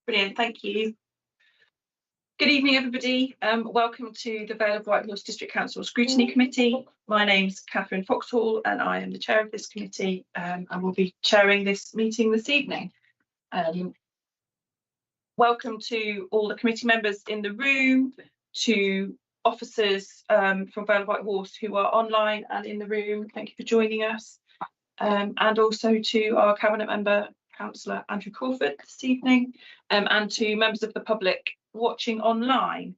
Brilliant, thank you. Good evening, everybody. Welcome to the Vale of Whitehorse District Council Scrutiny Committee. My name's Catherine Foxhall and I am the chair of this committee and will be chairing this meeting this evening. Welcome to all the committee members in the room, to officers from Vale of Whitehorse who are online and in the room. Thank you for joining us. And also to our cabinet member, Councillor Andrew Crawford this evening, and to members of the public watching online.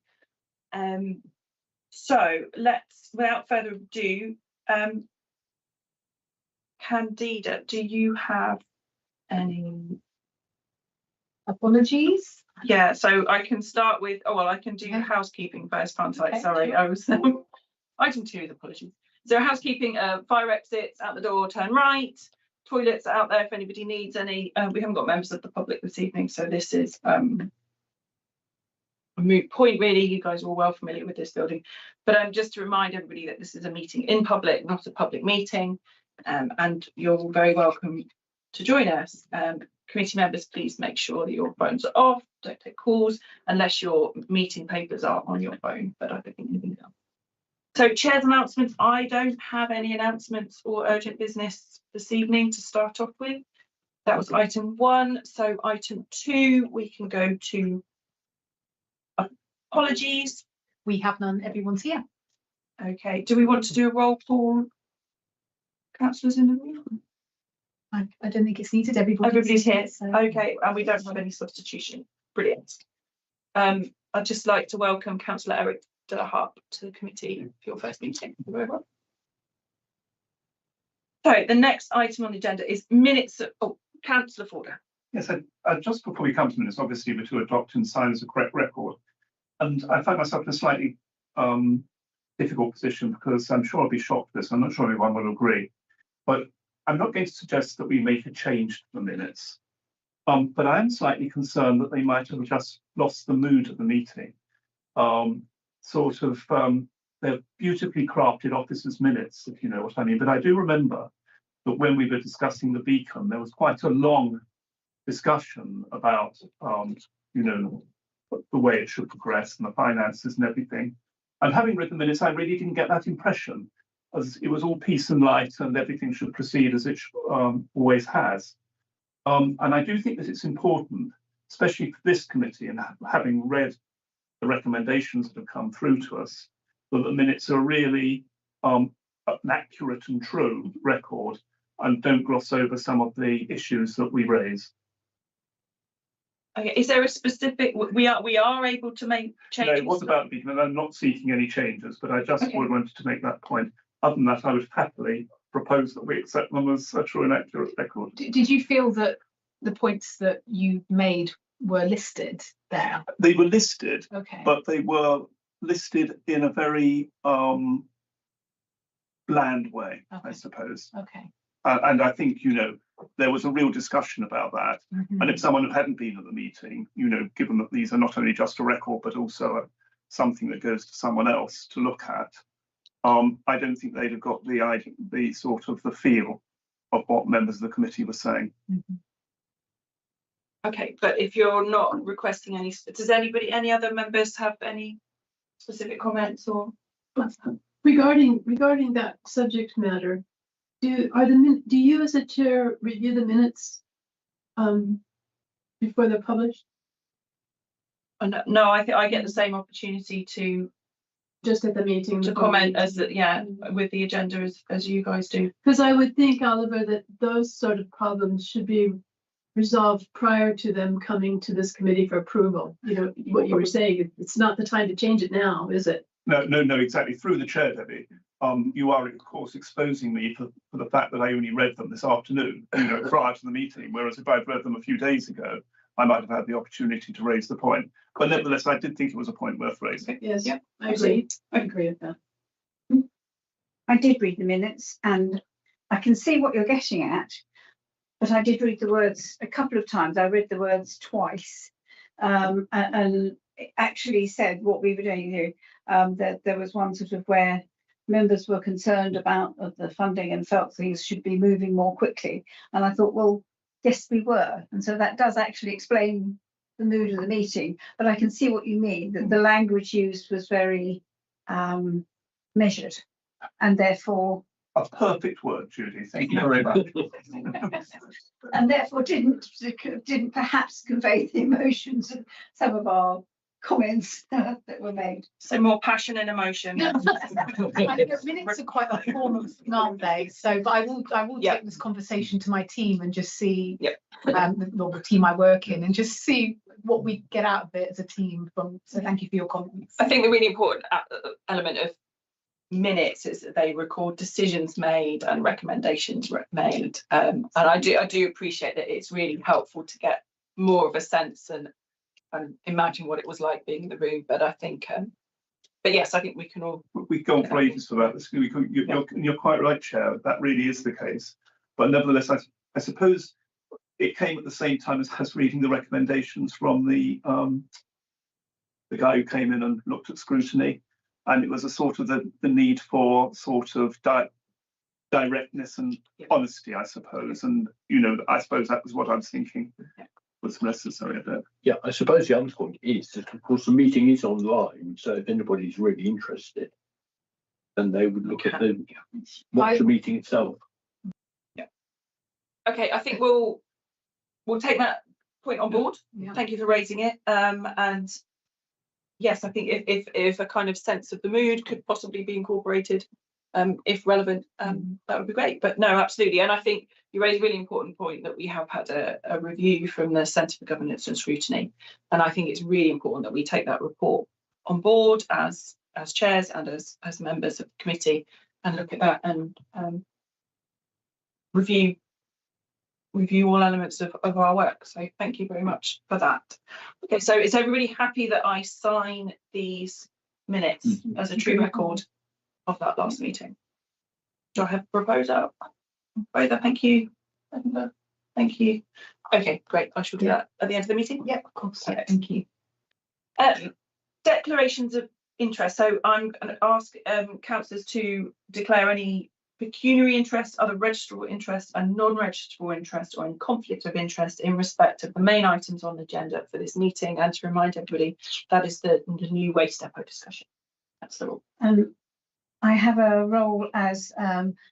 So let's, without further ado, Candida, do you have any apologies? Yeah, so I can start with, oh well, I can do housekeeping first, can't I? Okay. Sorry, I was item 2 is apologies. So housekeeping, fire exits out the door, turn right. Toilets are out there if anybody needs any. We haven't got members of the public this evening, so this is a moot point really. You guys are all well familiar with this building, but just to remind everybody that this is a meeting in public, not a public meeting, and you're very welcome to join us. Committee members, please make sure that your phones are off, don't take calls unless your meeting papers are on your phone, but I don't think anything else. So chair's announcements, I don't have any announcements or urgent business this evening to start off with. That was item 1. So item 2, we can go to apologies. We have none, everyone's here. Okay, do we want to do a roll call? Councillors in the room? I don't think it's needed, everybody's here. So. Okay, and we don't have any substitution. Brilliant. I'd just like to welcome Councillor Eric De La Harpe to the committee for your first meeting. So the next item on the agenda is minutes of, Councillor Forder. Yes, just before we come to minutes, obviously we're to adopt and sign as a correct record. And I find myself in a slightly difficult position because I'm sure I'll be shocked at this. I'm not sure everyone will agree. But I'm not going to suggest that we make a change to the minutes. But I am slightly concerned that they might have just lost the mood of the meeting. They're beautifully crafted officers' minutes, if you know what I mean. But I do remember that when we were discussing the beacon, there was quite a long discussion about, the way it should progress and the finances and everything. And having read the minutes, I really didn't get that impression, as it was all peace and light and everything should proceed as it always has. And I do think that it's important, especially for this committee, and having read the recommendations that have come through to us, that the minutes are really an accurate and true record and don't gloss over some of the issues that we raise. Okay, is there a specific, we are able to make changes? No, it was about the beacon, and I'm not seeking any changes, but I just wanted to make that point. Other than that, I would happily propose that we accept them as a true and accurate record. Did you feel that the points that you made were listed there? They were listed, okay, but they were listed in a very bland way, okay, I suppose. Okay. And I think, there was a real discussion about that. Mm-hmm. And if someone who hadn't been at the meeting, given that these are not only just a record, but also something that goes to someone else to look at, I don't think they'd have got the sort of the feel of what members of the committee were saying. Mm-hmm. Okay, but if you're not requesting any, does any other members have any specific comments or? Regarding that subject matter, do you as a chair review the minutes before they're published? No, I think I get the same opportunity to just at the meeting to comment as with the agenda as you guys do. Because I would think, Oliver, that those sort of problems should be resolved prior to them coming to this committee for approval. What you were saying, it's not the time to change it now, is it? No, exactly. Through the chair, Debbie, you are, of course, exposing me for the fact that I only read them this afternoon, prior to the meeting, whereas if I'd read them a few days ago, I might have had the opportunity to raise the point. But nevertheless, I did think it was a point worth raising. Yes, yeah, I agree with that. I did read the minutes and I can see what you're getting at, but I did read the words a couple of times. I read the words twice and it actually said what we were doing here, that there was one sort of where members were concerned about the funding and felt things should be moving more quickly. And I thought, well, yes, we were. And so that does actually explain the mood of the meeting, but I can see what you mean, that the language used was very measured, and therefore A perfect word, Judy. Thank you very much. didn't perhaps convey the emotions of some of our comments that were made. So more passion and emotion. I think minutes are quite a form of, aren't they? So, but I will Yeah. take this conversation to my team and just see, Yep. the team I work in, and just see what we get out of it as a team. So thank you for your comments. I think the really important element of minutes is that they record decisions made and recommendations made. And I do appreciate that it's really helpful to get more of a sense and imagine what it was like being in the room. But I think, but yes, I think we can all. We go on for ages about this. You're quite right, Chair. That really is the case. But nevertheless, I suppose it came at the same time as reading the recommendations from the guy who came in and looked at scrutiny, and it was a sort of the need for sort of directness and honesty, I suppose. And I suppose that was what I was thinking was necessary a bit. Yeah, I suppose the other point is that, of course, the meeting is online, so if anybody's really interested, then they would look at watch the meeting itself. Yeah. Okay, I think we'll take that point on board. Yeah. Thank you for raising it. And yes, I think if a kind of sense of the mood could possibly be incorporated, if relevant, that would be great. But no, absolutely. And I think you raised a really important point that we have had a review from the Centre for Governance and Scrutiny. And I think it's really important that we take that report on board as chairs and as members of the committee and look at that and review all elements of our work. So thank you very much for that. Okay, so is everybody happy that I sign these minutes as a true record of that last meeting? Do I have a proposer? Thank you. Thank you. Okay, great. I shall do that at the end of the meeting. Yeah, of course. Okay, thank you. Declarations of interest. So I'm going to ask councillors to declare any pecuniary interest, other registrable interest and non-registrable interest or in conflict of interest in respect of the main items on the agenda for this meeting, and to remind everybody that is the new waste depot discussion. That's the rule. I have a role as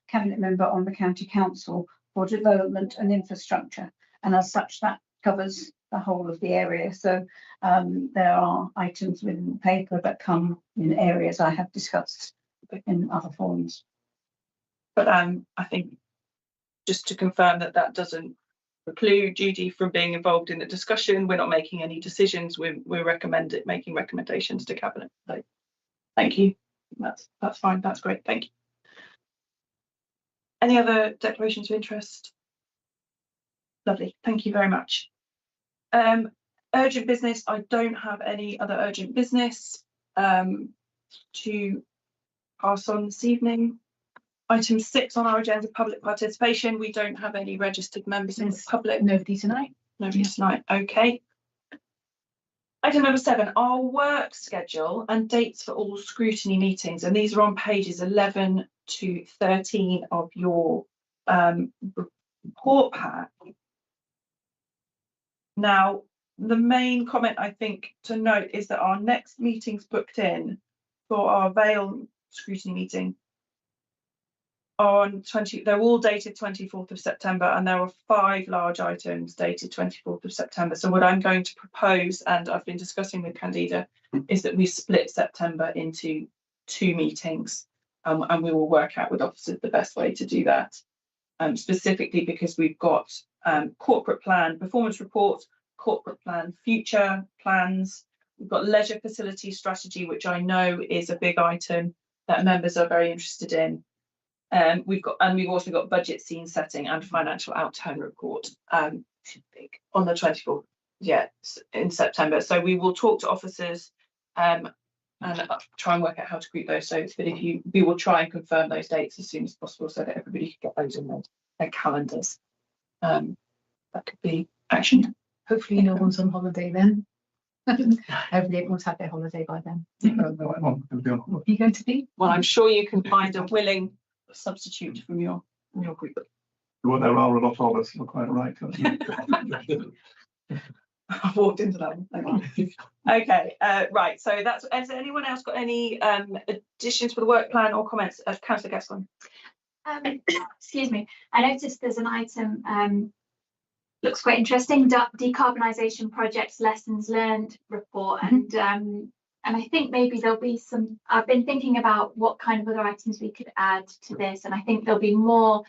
cabinet member on the county council for development and infrastructure, and as such that covers the whole of the area. So there are items within the paper that come in areas I have discussed in other forums. But I think just to confirm that doesn't preclude Judy from being involved in the discussion. We're not making any decisions. We're making recommendations to cabinet. So thank you. That's fine. That's great. Thank you. Any other declarations of interest? Lovely. Thank you very much. Urgent business. I don't have any other urgent business to pass on this evening. Item 6 on our agenda, public participation. We don't have any registered members in the public. Nobody tonight. Nobody tonight. Okay. Item number 7, our work schedule and dates for all scrutiny meetings. And these are on pages 11 to 13 of your report pack. Now, the main comment I think to note is that our next meeting's booked in for our Vale scrutiny meeting on they're all dated 24th of September, and there are 5 large items dated 24th of September. So what I'm going to propose, and I've been discussing with Candida, is that we split September into 2 meetings, and we will work out with officers the best way to do that, specifically because we've got corporate plan performance report, corporate plan future plans. We've got leisure facility strategy, which I know is a big item that members are very interested in. We've also got budget scene setting and financial outturn report on the 24th, in September. So we will talk to officers and try and work out how to group those. So, but we will try and confirm those dates as soon as possible so that everybody can get those in their calendars. That could be action. Hopefully no one's on holiday then. Everybody will have their holiday by then. No, What are you going to be? Well, I'm sure you can find a willing substitute from your group. well, there are a lot of us. You're quite right. I walked into that one. Okay, right. So that's. Has anyone else got any additions for the work plan or comments? Councillor Gascoigne. Excuse me. I noticed there's an item. Looks quite interesting. Decarbonisation projects lessons learned report, and I think maybe there'll be some. I've been thinking about what kind of other items we could add to this, and I think there'll be more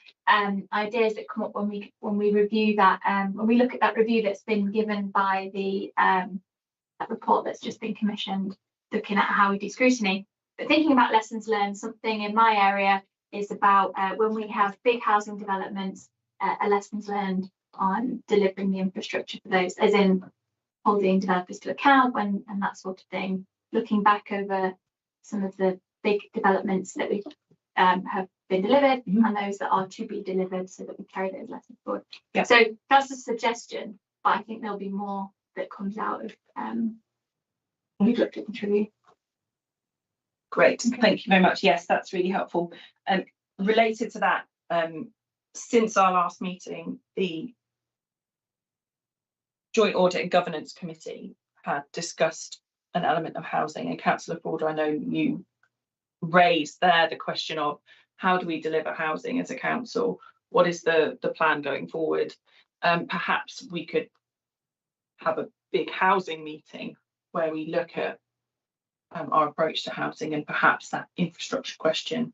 ideas that come up when we review that. When we look at that review that's been given by the that report that's just been commissioned, looking at how we do scrutiny. But thinking about lessons learned, something in my area is about when we have big housing developments, a lessons learned on delivering the infrastructure for those, as in holding developers to account and that sort of thing. Looking back over some of the big developments that we have been delivered and those that are to be delivered, so that we carry those lessons forward. Yeah. So that's a suggestion, but I think there'll be more that comes out of we've looked at the review. Great, thank you very much. Yes, that's really helpful. And related to that, since our last meeting, the Joint Audit and Governance Committee had discussed an element of housing, and Councillor Ford, I know you raised there the question of how do we deliver housing as a council? What is the plan going forward? Perhaps we could have a big housing meeting where we look at our approach to housing, and perhaps that infrastructure question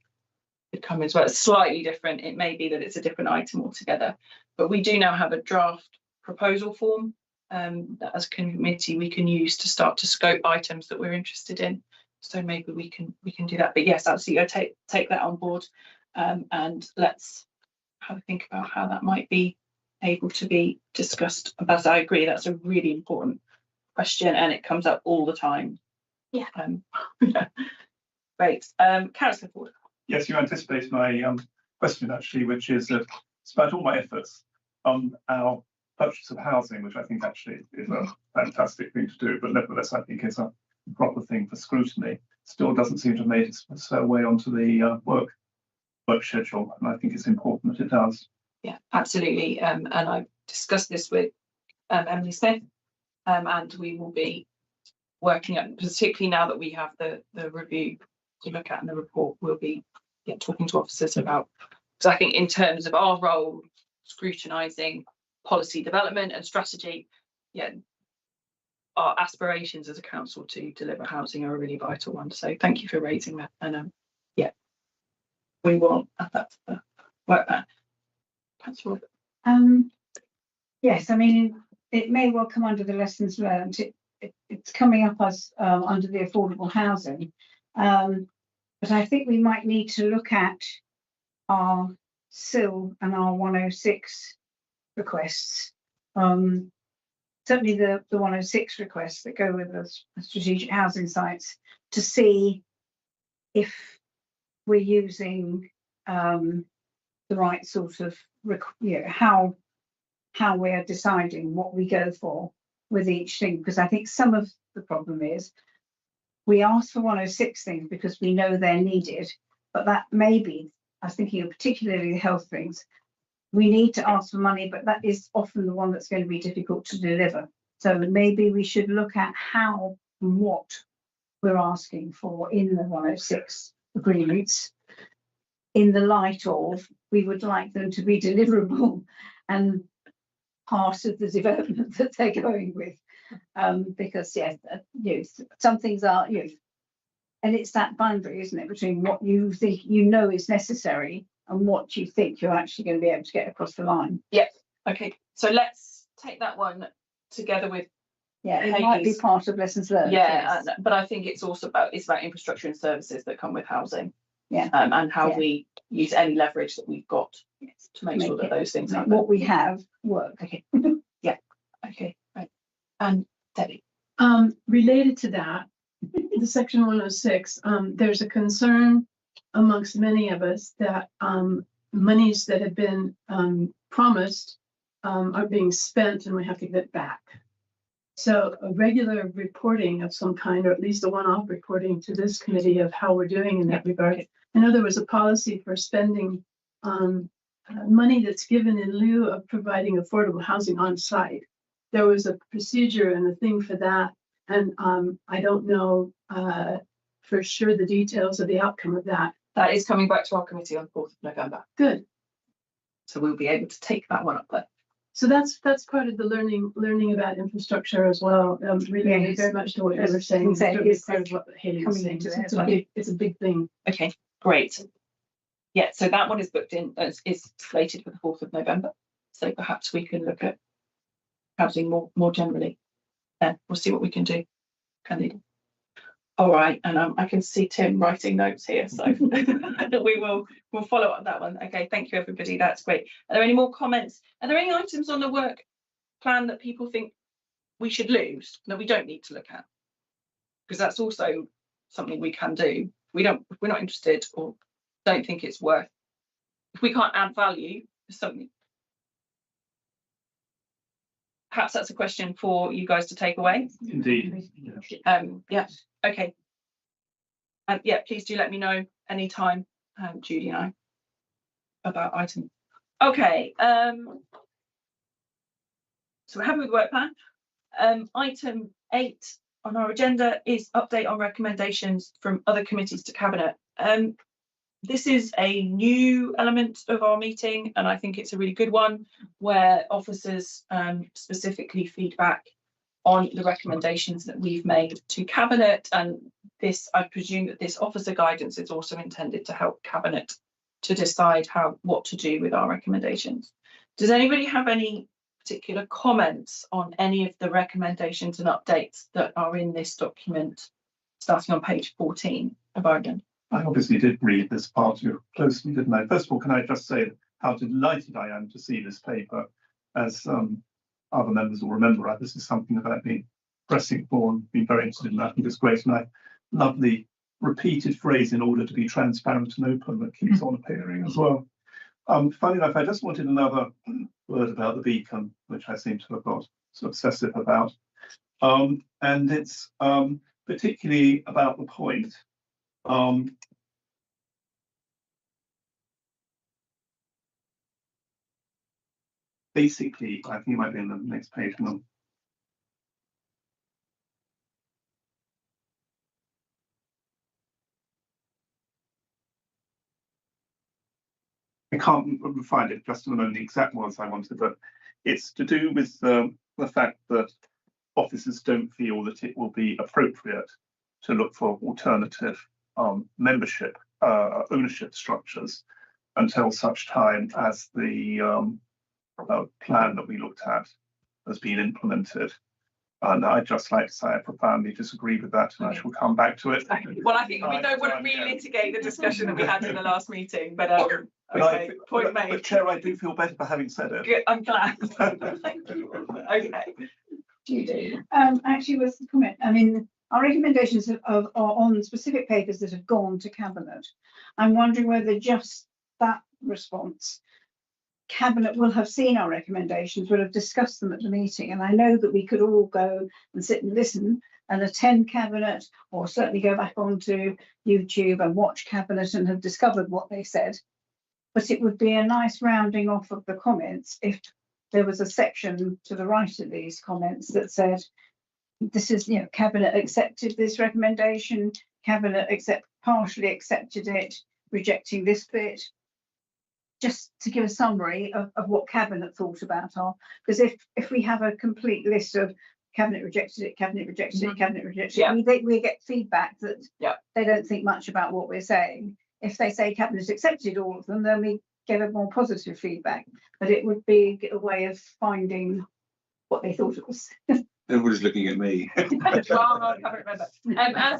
could come as well. It's slightly different. It may be that it's a different item altogether, but we do now have a draft proposal form that as a committee we can use to start to scope items that we're interested in. So maybe we can do that. But yes, absolutely, I take that on board, and let's have a think about how that might be able to be discussed. But I agree, that's a really important question, and it comes up all the time. Yeah. Great. Councillor Ford. Yes, you anticipate my question actually, which is that despite all my efforts on our purchase of housing, which I think actually is a fantastic thing to do, but nevertheless I think is a proper thing for scrutiny, still doesn't seem to have made its way onto the work schedule, and I think it's important that it does. Yeah, absolutely. And I've discussed this with Emily Smith, and we will be working at, particularly now that we have the review to look at in the report, we'll be talking to officers about, because I think in terms of our role, scrutinising policy development and strategy, our aspirations as a council to deliver housing are a really vital one. So thank you for raising that, and we will add that to the work plan. Yes, I mean, it may well come under the lessons learned. It's coming up as under the affordable housing, but I think we might need to look at our SIL and our 106 requests. Certainly the 106 requests that go with the strategic housing sites, to see if we're using the right sort of, how we're deciding what we go for with each thing, because I think some of the problem is we ask for 106 things because we know they're needed, but that maybe, I was thinking of particularly the health things, we need to ask for money, but that is often the one that's going to be difficult to deliver. So maybe we should look at how and what we're asking for in the 106 agreements, in the light of we would like them to be deliverable and part of the development that they're going with, because some things are, and it's that boundary, isn't it, between what you think is necessary and what you think you're actually going to be able to get across the line. Yeah. Okay. So let's take that one together with. Yeah, it might be part of lessons learned. Yeah, yes. But I think it's also about infrastructure and services that come with housing. Yeah. And how we use any leverage that we've got to make sure that those things happen. What we have work. Okay. Yeah. Okay. Right. And Debbie. Related to that, the section 106, there's a concern amongst many of us that monies that have been promised are being spent and we have to give it back. So a regular reporting of some kind, or at least a one-off reporting to this committee of how we're doing in that regard. I know there was a policy for spending money that's given in lieu of providing affordable housing on site. there was a procedure and a thing for that. And I don't know for sure the details of the outcome of that. That is coming back to our committee on 4th of November. Good. So we'll be able to take that one up there. So that's part of the learning about infrastructure as well. Really Yes. very much to what you were saying. It's part of what Haley was saying. It's a big thing. Okay, great. Yeah, so that one is booked in, is slated for the 4th of November. So perhaps we can look at housing more generally. We'll see what we can do. Candida. All right, and I can see Tim writing notes here, so we'll follow up that one. Okay, thank you everybody. That's great. Are there any more comments? Are there any items on the work plan that people think we should lose that we don't need to look at? Because that's also something we can do. If we're not interested or don't think it's worth. If we can't add value to something. Perhaps that's a question for you guys to take away. Indeed. Yeah. Okay. Yeah, please do let me know anytime, Judy and I, about item. Okay. So we're happy with the work plan. Item 8 on our agenda is update on recommendations from other committees to Cabinet. This is a new element of our meeting, and I think it's a really good one, where officers specifically feedback on the recommendations that we've made to Cabinet. And this, I presume that this officer guidance is also intended to help Cabinet to decide what to do with our recommendations. Does anybody have any particular comments on any of the recommendations and updates that are in this document, starting on page 14 of our agenda? I obviously did read this part closely, didn't I? First of all, can I just say how delighted I am to see this paper? As other members will remember, this is something that I've been pressing for and been very interested in. I think it's great, and I love the repeated phrase "in order to be transparent and open" that keeps on appearing as well. Funny enough, I just wanted another word about the beacon, which I seem to have got so obsessive about, and it's particularly about the point. Basically, I think it might be on the next page. No. I can't find it just at the moment, the exact words I wanted, but it's to do with the fact that officers don't feel that it will be appropriate to look for alternative membership ownership structures until such time as the plan that we looked at has been implemented. And I'd just like to say I profoundly disagree with that, and I shall come back to it. Well, I think we don't want to relitigate the discussion that we had in the last meeting, but okay, point made. But Chair, I do feel better for having said it. Good, I'm glad. Thank you. Okay. Judy. Actually, was the comment. I mean, our recommendations are on specific papers that have gone to Cabinet. I'm wondering whether just that response, Cabinet will have seen our recommendations, will have discussed them at the meeting, and I know that we could all go and sit and listen and attend Cabinet, or certainly go back onto YouTube and watch Cabinet and have discovered what they said. But it would be a nice rounding off of the comments if there was a section to the right of these comments that said, this is, Cabinet accepted this recommendation, Cabinet partially accepted it, rejecting this bit. Just to give a summary of what Cabinet thought about because if we have a complete list of Cabinet rejected it, Cabinet rejected it, Cabinet rejected it, we get feedback that they don't think much about what we're saying. If they say Cabinet accepted all of them, then we get a more positive feedback. But it would be a way of finding what they thought it was. Everybody's looking at me. Well, I can't remember.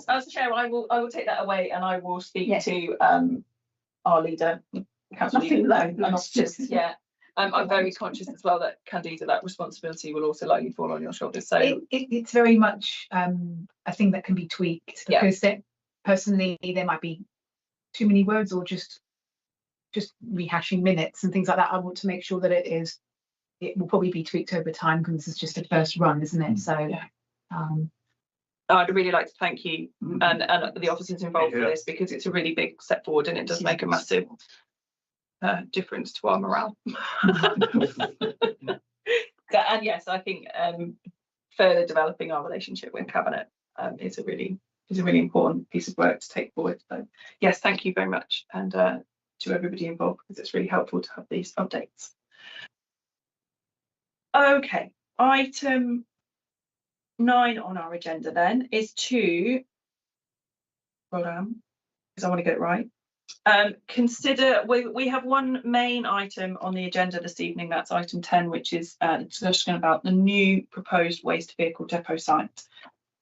As chair, I will take that away, and I will speak to our leader. Nothing low. I'm very conscious as well that Candida, that responsibility will also likely fall on your shoulders. So it's very much a thing that can be tweaked, because personally there might be too many words or just rehashing minutes and things like that. I want to make sure that it will probably be tweaked over time, because this is just a first run, isn't it? So I'd really like to thank you and the officers involved for this, because it's a really big step forward, and it does make a massive difference to our morale. And yes, I think further developing our relationship with Cabinet is a really important piece of work to take forward. So yes, thank you very much, and to everybody involved, because it's really helpful to have these updates. Okay, item 9 on our agenda then is to, hold on, because I want to get it right. Consider, we have one main item on the agenda this evening, that's item 10, which is discussion about the new proposed waste vehicle depot site.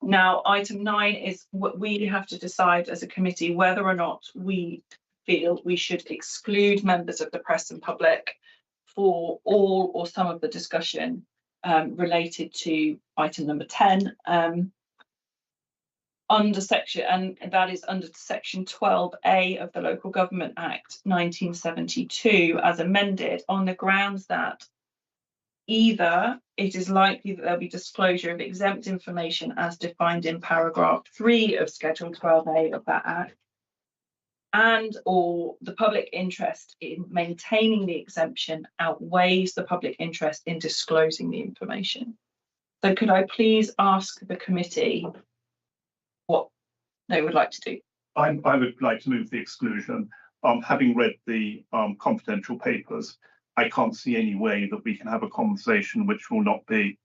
Now, item 9 is what we have to decide as a committee whether or not we feel we should exclude members of the press and public for all or some of the discussion related to item number 10. Under section, and that is under section 12A of the Local Government Act 1972 as amended, on the grounds that either it is likely that there'll be disclosure of exempt information as defined in paragraph 3 of schedule 12A of that act, and or the public interest in maintaining the exemption outweighs the public interest in disclosing the information. So could I please ask the committee what they would like to do? I would like to move the exclusion. Having read the confidential papers, I can't see any way that we can have a conversation which will not be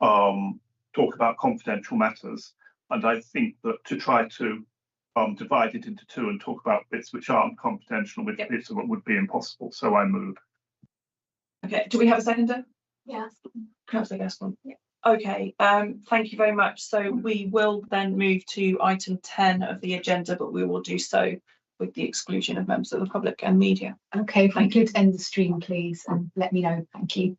talk about confidential matters. And I think that to try to divide it into two and talk about bits which aren't confidential, which bits of it would be impossible. So I move. Okay, do we have a seconder? Yes. Councillor Gascoigne. Yeah. Okay, thank you very much. So we will then move to item 10 of the agenda, but we will do so with the exclusion of members of the public and media. Okay, if we could end the stream, please, and let me know. Thank you.